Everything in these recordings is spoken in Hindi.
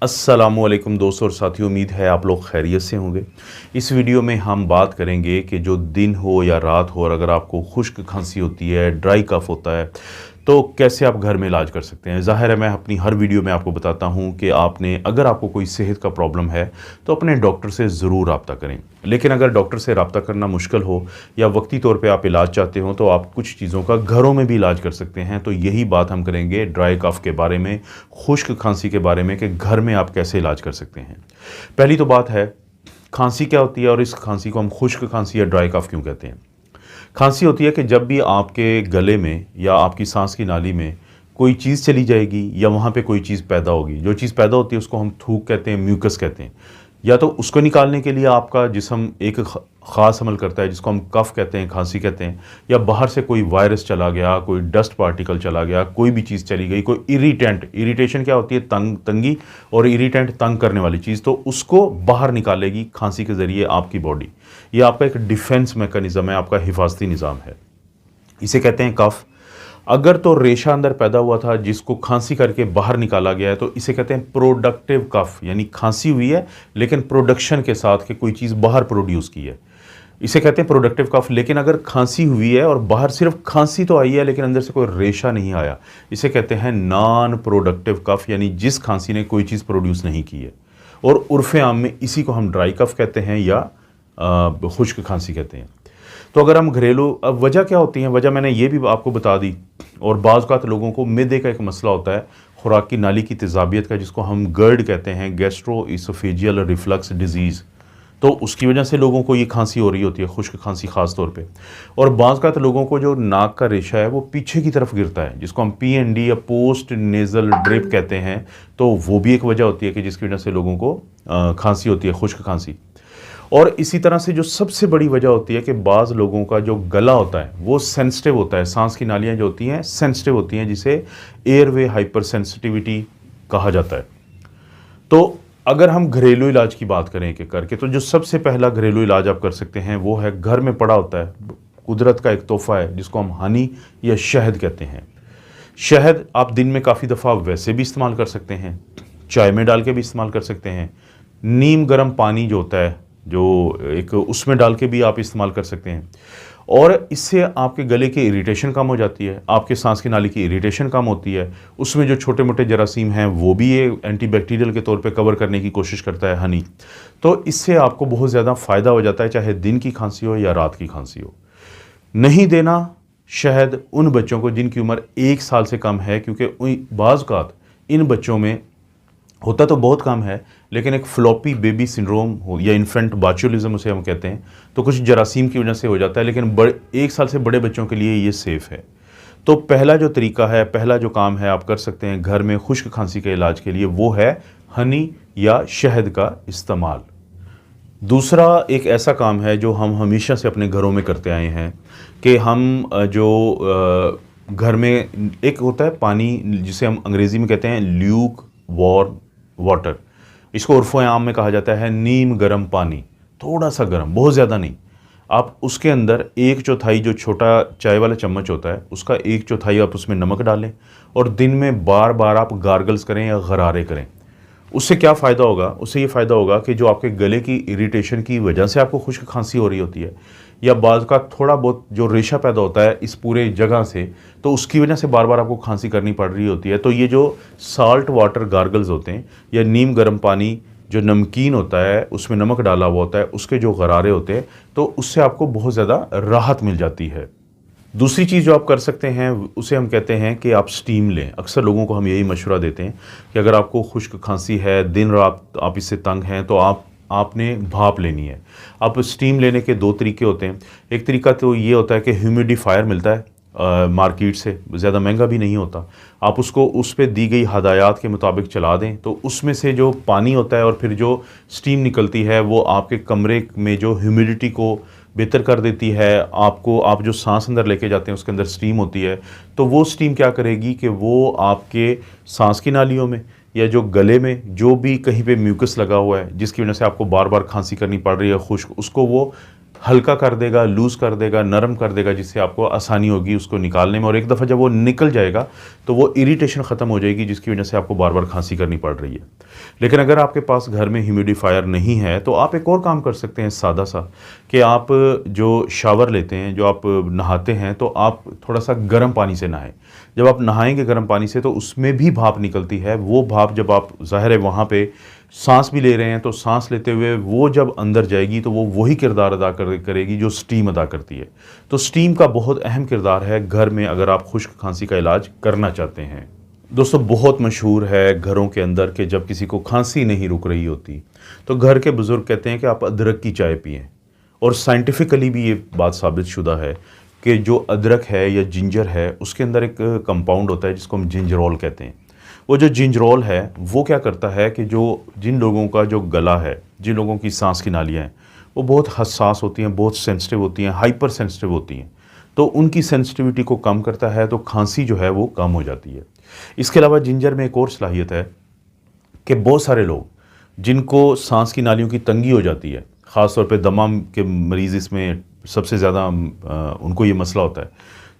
अस्सलामुअलैकुम दोस्तों और साथियों, उम्मीद है आप लोग खैरियत से होंगे। इस वीडियो में हम बात करेंगे कि जो दिन हो या रात हो और अगर आपको खुश्क खांसी होती है, ड्राई कफ होता है, तो कैसे आप घर में इलाज कर सकते हैं। ज़ाहिर है मैं अपनी हर वीडियो में आपको बताता हूं कि अगर आपको कोई सेहत का प्रॉब्लम है तो अपने डॉक्टर से ज़रूर रब्ता करें। लेकिन अगर डॉक्टर से रब्ता करना मुश्किल हो या वक्ती तौर पे आप इलाज चाहते हो तो आप कुछ चीज़ों का घरों में भी इलाज कर सकते हैं। तो यही बात हम करेंगे ड्राई कफ के बारे में, खुश्क खांसी के बारे में, कि घर में आप कैसे इलाज कर सकते हैं। पहली तो बात है, खांसी क्या होती है और इस खांसी को हम खुश्क खांसी या ड्राई कफ क्यों कहते हैं। खांसी होती है कि जब भी आपके गले में या आपकी सांस की नाली में कोई चीज़ चली जाएगी या वहाँ पे कोई चीज़ पैदा होगी। जो चीज़ पैदा होती है उसको हम थूक कहते हैं, म्यूकस कहते हैं। या तो उसको निकालने के लिए आपका जिस्म एक ख़ास अमल करता है जिसको हम कफ कहते हैं, खांसी कहते हैं। या बाहर से कोई वायरस चला गया, कोई डस्ट पार्टिकल चला गया, कोई भी चीज़ चली गई, कोई इरिटेशन क्या होती है, तंगी और इरिटेंट तंग करने वाली चीज़, तो उसको बाहर निकालेगी खांसी के ज़रिए आपकी बॉडी। ये आपका एक डिफेंस मैकेनिज़्म है, आपका हिफाजती निज़ाम है, इसे कहते हैं कफ। अगर तो रेशा अंदर पैदा हुआ था जिसको खांसी करके बाहर निकाला गया है तो इसे कहते हैं प्रोडक्टिव कफ, यानी खांसी हुई है लेकिन प्रोडक्शन के साथ कि कोई चीज़ बाहर प्रोड्यूस की है, इसे कहते हैं प्रोडक्टिव कफ। लेकिन अगर खांसी हुई है और बाहर सिर्फ खांसी तो आई है लेकिन अंदर से कोई रेशा नहीं आया, इसे कहते हैं नॉन प्रोडक्टिव कफ, यानी जिस खांसी ने कोई चीज़ प्रोड्यूस नहीं की है। और उर्फ़ आम में इसी को हम ड्राई कफ कहते हैं या खुश्क खांसी कहते हैं। तो अगर हम घरेलू, अब वजह क्या होती है, वजह मैंने ये भी आपको बता दी। और बाज़ औक़ात लोगों को मिदे का एक मसला होता है, खुराक की नाली की तेज़ाबियत का, जिसको हम गर्ड कहते हैं, गैस्ट्रोइसोफेजियल रिफ्लक्स डिजीज़। तो उसकी वजह से लोगों को ये खांसी हो रही होती है, खुश्क खांसी ख़ास तौर पे। और बाज़ औक़ात लोगों को जो नाक का रेशा है वो पीछे की तरफ गिरता है, जिसको हम PND या पोस्ट नेज़ल ड्रिप कहते हैं। तो वो भी एक वजह होती है कि जिसकी वजह से लोगों को खांसी होती है, खुश्क खांसी। और इसी तरह से जो सबसे बड़ी वजह होती है कि बाज़ लोगों का जो गला होता है वो सेंसिटिव होता है, सांस की नालियाँ जो होती हैं सेंसिटिव होती हैं, जिसे एयरवे हाइपर सेंसिटिविटी कहा जाता है। तो अगर हम घरेलू इलाज की बात करें कि करके, तो जो सबसे पहला घरेलू इलाज आप कर सकते हैं वो है, घर में पड़ा होता है, कुदरत का एक तोहफ़ा है जिसको हम हनी या शहद कहते हैं। शहद आप दिन में काफ़ी दफ़ा वैसे भी इस्तेमाल कर सकते हैं, चाय में डाल के भी इस्तेमाल कर सकते हैं। नीम गर्म पानी जो होता है, जो एक, उसमें डाल के भी आप इस्तेमाल कर सकते हैं। और इससे आपके गले की इरिटेशन कम हो जाती है, आपके सांस की नाली की इरिटेशन कम होती है। उसमें जो छोटे मोटे जरासीम हैं वो भी ये एंटीबैक्टीरियल के तौर पे कवर करने की कोशिश करता है हनी। तो इससे आपको बहुत ज़्यादा फ़ायदा हो जाता है, चाहे दिन की खांसी हो या रात की खांसी हो। नहीं देना शहद उन बच्चों को जिनकी उम्र 1 साल से कम है, क्योंकि बाज़ औक़ात इन बच्चों में होता तो बहुत कम है लेकिन एक फ्लॉपी बेबी सिंड्रोम हो या इन्फेंट बाचुलिज्म उसे हम कहते हैं, तो कुछ जरासीम की वजह से हो जाता है। लेकिन 1 साल से बड़े बच्चों के लिए ये सेफ़ है। तो पहला जो तरीका है, पहला जो काम है आप कर सकते हैं घर में खुश्क खांसी के इलाज के लिए, वो है हनी या शहद का इस्तेमाल। दूसरा एक ऐसा काम है जो हम हमेशा से अपने घरों में करते आए हैं कि हम घर में एक होता है पानी जिसे हम अंग्रेज़ी में कहते हैं ल्यूक वार्म वाटर, इसको उर्फ़ आम में कहा जाता है नीम गर्म पानी, थोड़ा सा गर्म, बहुत ज़्यादा नहीं। आप उसके अंदर 1/4 जो छोटा चाय वाला चम्मच होता है उसका 1/4 आप उसमें नमक डालें और दिन में बार बार आप गार्गल्स करें या गरारे करें। उससे क्या फ़ायदा होगा, उससे ये फ़ायदा होगा कि जो आपके गले की इरिटेशन की वजह से आपको खुश्क खांसी हो रही होती है, या बाज़ का थोड़ा बहुत जो रेशा पैदा होता है इस पूरे जगह से, तो उसकी वजह से बार बार आपको खांसी करनी पड़ रही होती है, तो ये जो साल्ट वाटर गार्गल्स होते हैं या नीम गर्म पानी जो नमकीन होता है उसमें नमक डाला हुआ होता है, उसके जो गरारे होते हैं, तो उससे आपको बहुत ज़्यादा राहत मिल जाती है। दूसरी चीज़ जो आप कर सकते हैं उसे हम कहते हैं कि आप स्टीम लें। अक्सर लोगों को हम यही मशवरा देते हैं कि अगर आपको खुश्क खांसी है, दिन रात आप इससे तंग हैं, तो आपने भाप लेनी है। अब स्टीम लेने के 2 तरीके होते हैं। एक तरीका तो ये होता है कि ह्यूमिडिफायर मिलता है मार्केट से, ज़्यादा महंगा भी नहीं होता। आप उसको उस पर दी गई हदायत के मुताबिक चला दें तो उसमें से जो पानी होता है और फिर जो स्टीम निकलती है वो आपके कमरे में जो ह्यूमिडिटी को बेहतर कर देती है। आप जो सांस अंदर लेके जाते हैं उसके अंदर स्टीम होती है, तो वो स्टीम क्या करेगी कि वो आपके सांस की नालियों में या जो गले में जो भी कहीं पे म्यूकस लगा हुआ है जिसकी वजह से आपको बार बार खांसी करनी पड़ रही है खुश्क, उसको वो हल्का कर देगा, लूज़ कर देगा, नरम कर देगा, जिससे आपको आसानी होगी उसको निकालने में। और एक दफ़ा जब वो निकल जाएगा तो वो इरिटेशन ख़त्म हो जाएगी, जिसकी वजह से आपको बार बार खांसी करनी पड़ रही है। लेकिन अगर आपके पास घर में ह्यूमिडिफायर नहीं है तो आप एक और काम कर सकते हैं सादा सा, कि आप जो शावर लेते हैं, जो आप नहाते हैं, तो आप थोड़ा सा गर्म पानी से नहाएं। जब आप नहाएंगे गर्म पानी से तो उसमें भी भाप निकलती है। वो भाप जब आप ज़ाहिर है वहाँ पे सांस भी ले रहे हैं, तो सांस लेते हुए वो जब अंदर जाएगी तो वो वही किरदार अदा करेगी जो स्टीम अदा करती है। तो स्टीम का बहुत अहम किरदार है घर में, अगर आप खुश्क खांसी का इलाज करना चाहते हैं। दोस्तों, बहुत मशहूर है घरों के अंदर कि जब किसी को खांसी नहीं रुक रही होती तो घर के बुज़ुर्ग कहते हैं कि आप अदरक की चाय पिएं। और साइंटिफिकली भी ये बात साबित शुदा है कि जो अदरक है या जिंजर है, उसके अंदर एक कंपाउंड होता है जिसको हम जिंजरोल कहते हैं। वो जो जिंजरोल है वो क्या करता है कि जिन लोगों का जो गला है, जिन लोगों की सांस की नालियाँ हैं, वो बहुत हसास होती हैं, बहुत सेंसिटिव होती हैं, हाइपर सेंसिटिव होती हैं, तो उनकी सेंसिटिविटी को कम करता है, तो खांसी जो है वो कम हो जाती है। इसके अलावा जिंजर में एक और सलाहियत है कि बहुत सारे लोग जिनको सांस की नालियों की तंगी हो जाती है, ख़ास तौर पे दमा के मरीज़ इसमें सबसे ज़्यादा उनको ये मसला होता है,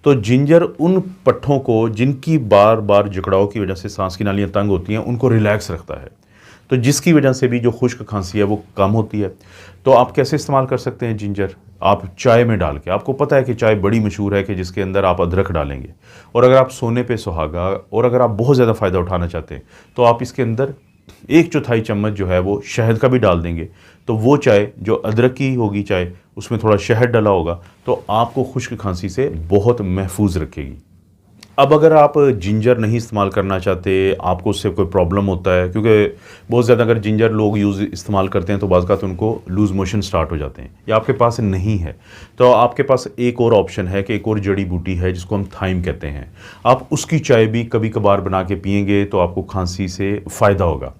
तो जिंजर उन पट्ठों को जिनकी बार बार जकड़ाव की वजह से सांस की नालियाँ तंग होती हैं, उनको रिलैक्स रखता है, तो जिसकी वजह से भी जो खुश्क खांसी है वो कम होती है। तो आप कैसे इस्तेमाल कर सकते हैं जिंजर? आप चाय में डाल के, आपको पता है कि चाय बड़ी मशहूर है कि जिसके अंदर आप अदरक डालेंगे, और अगर आप सोने पे सुहागा और अगर आप बहुत ज़्यादा फ़ायदा उठाना चाहते हैं तो आप इसके अंदर 1/4 चम्मच जो है वो शहद का भी डाल देंगे, तो वो चाय जो अदरक की होगी चाय, उसमें थोड़ा शहद डाला होगा, तो आपको खुश्क खांसी से बहुत महफूज रखेगी। अब अगर आप जिंजर नहीं इस्तेमाल करना चाहते, आपको उससे कोई प्रॉब्लम होता है, क्योंकि बहुत ज़्यादा अगर जिंजर लोग इस्तेमाल करते हैं तो बाज़ औक़ात उनको लूज़ मोशन स्टार्ट हो जाते हैं, या आपके पास नहीं है, तो आपके पास एक और ऑप्शन है कि एक और जड़ी बूटी है जिसको हम थाइम कहते हैं। आप उसकी चाय भी कभी कभार बना के पिएंगे तो आपको खांसी से फ़ायदा होगा।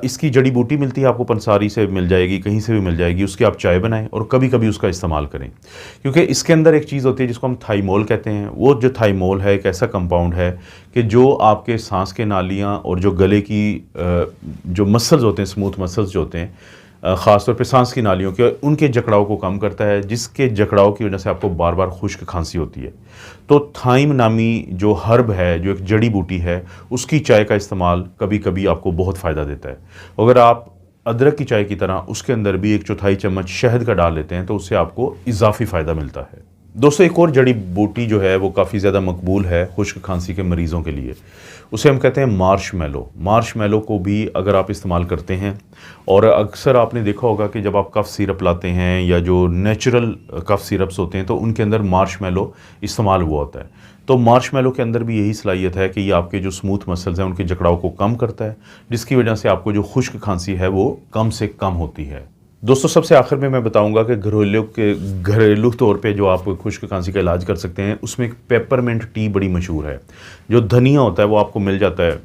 इसकी जड़ी बूटी मिलती है आपको, पंसारी से मिल जाएगी, कहीं से भी मिल जाएगी, उसकी आप चाय बनाएं और कभी कभी उसका इस्तेमाल करें, क्योंकि इसके अंदर एक चीज़ होती है जिसको हम थाइमोल कहते हैं। वो जो थाइमोल है एक ऐसा कंपाउंड है कि जो आपके सांस के नालियाँ और जो गले की जो मसल्स होते हैं, स्मूथ मसल्स जो होते हैं, ख़ास तौर पे सांस की नालियों के, उनके जकड़ाव को कम करता है, जिसके जकड़ाव की वजह से आपको बार बार खुश्क खांसी होती है। तो थाइम नामी जो हर्ब है, जो एक जड़ी बूटी है, उसकी चाय का इस्तेमाल कभी कभी आपको बहुत फ़ायदा देता है। अगर आप अदरक की चाय की तरह उसके अंदर भी 1/4 चम्मच शहद का डाल लेते हैं तो उससे आपको इजाफी फ़ायदा मिलता है। दोस्तों, एक और जड़ी बूटी जो है वो काफ़ी ज़्यादा मकबूल है खुश्क खांसी के मरीज़ों के लिए, उसे हम कहते हैं मार्शमैलो। मार्शमैलो को भी अगर आप इस्तेमाल करते हैं, और अक्सर आपने देखा होगा कि जब आप कफ़ सिरप लाते हैं या जो नेचुरल कफ़ सिरप्स होते हैं तो उनके अंदर मार्शमैलो इस्तेमाल हुआ होता है। तो मार्शमैलो के अंदर भी यही सलाहियत है कि ये आपके जो स्मूथ मसल्स हैं उनके जकड़ाव को कम करता है, जिसकी वजह से आपको जो खुश्क खांसी है वो कम से कम होती है। दोस्तों, सबसे आखिर में मैं बताऊंगा कि घरेलू तौर पे जो आप खुश्क खांसी का इलाज कर सकते हैं, उसमें एक पेपरमिंट टी बड़ी मशहूर है। जो धनिया होता है वो आपको मिल जाता है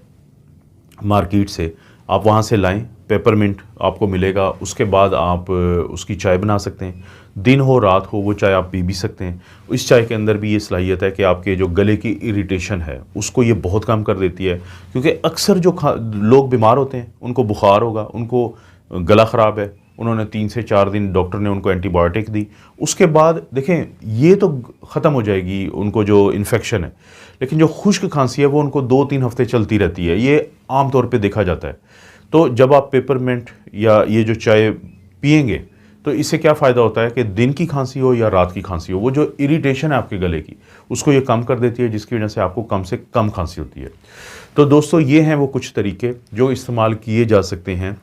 मार्केट से, आप वहाँ से लाएं, पेपरमिंट आपको मिलेगा। उसके बाद आप उसकी चाय बना सकते हैं, दिन हो रात हो वो चाय आप पी भी सकते हैं। इस चाय के अंदर भी ये सलाहियत है कि आपके जो गले की इरिटेशन है उसको ये बहुत कम कर देती है, क्योंकि अक्सर जो लोग बीमार होते हैं उनको बुखार होगा, उनको गला ख़राब है, उन्होंने 3 से 4 दिन डॉक्टर ने उनको एंटीबायोटिक दी, उसके बाद देखें ये तो ख़त्म हो जाएगी उनको जो इन्फेक्शन है, लेकिन जो खुश्क खांसी है वो उनको 2-3 हफ्ते चलती रहती है, ये आम तौर पे देखा जाता है। तो जब आप पेपरमिंट या ये जो चाय पिएंगे तो इससे क्या फ़ायदा होता है कि दिन की खांसी हो या रात की खांसी हो, वो जो इरिटेशन है आपके गले की उसको ये कम कर देती है, जिसकी वजह से आपको कम से कम खांसी होती है। तो दोस्तों, ये हैं वो कुछ तरीके जो इस्तेमाल किए जा सकते हैं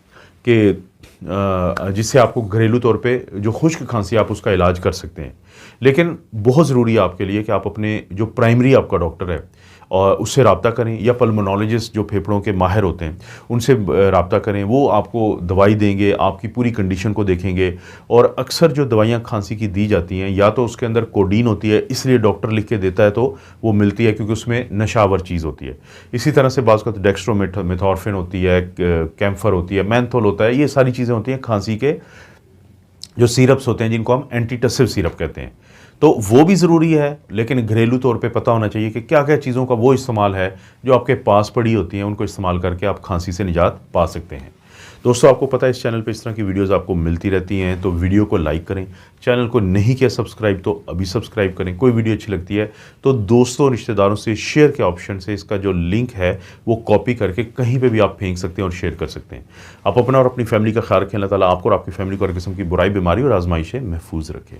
कि जिससे आपको घरेलू तौर पे जो खुश्क खांसी आप उसका इलाज कर सकते हैं। लेकिन बहुत ज़रूरी है आपके लिए कि आप अपने जो प्राइमरी आपका डॉक्टर है और उससे रब्ता करें, या पल्मोनोलॉजिस्ट जो फेफड़ों के माहिर होते हैं उनसे रब्ता करें। वो आपको दवाई देंगे, आपकी पूरी कंडीशन को देखेंगे, और अक्सर जो दवाइयाँ खांसी की दी जाती हैं या तो उसके अंदर कोडीन होती है, इसलिए डॉक्टर लिख के देता है तो वो मिलती है क्योंकि उसमें नशावर चीज़ होती है। इसी तरह से बाज़ वक़्त डेक्स्ट्रोमेथॉर्फिन होती है, कैम्फर होती है, मैंथोल होता है, ये सारी चीज़ें होती हैं खांसी के जो सिरप्स होते हैं जिनको हम एंटीटसिव सिरप कहते हैं। तो वो भी ज़रूरी है, लेकिन घरेलू तौर पे पता होना चाहिए कि क्या क्या चीज़ों का वो इस्तेमाल है जो आपके पास पड़ी होती हैं, उनको इस्तेमाल करके आप खांसी से निजात पा सकते हैं। दोस्तों आपको पता है इस चैनल पे इस तरह की वीडियोस आपको मिलती रहती हैं, तो वीडियो को लाइक करें, चैनल को नहीं किया सब्सक्राइब तो अभी सब्सक्राइब करें। कोई वीडियो अच्छी लगती है तो दोस्तों रिश्तेदारों से शेयर के ऑप्शन से इसका जो लिंक है वो कॉपी करके कहीं पे भी आप फेंक सकते हैं और शेयर कर सकते हैं। आप अपना और अपनी फैमिली का ख्याल रखें। अल्लाह ताला आपको और आपकी फैमिली को हर किस्म की बुराई, बीमारी और आजमाइश से महफूज रखें।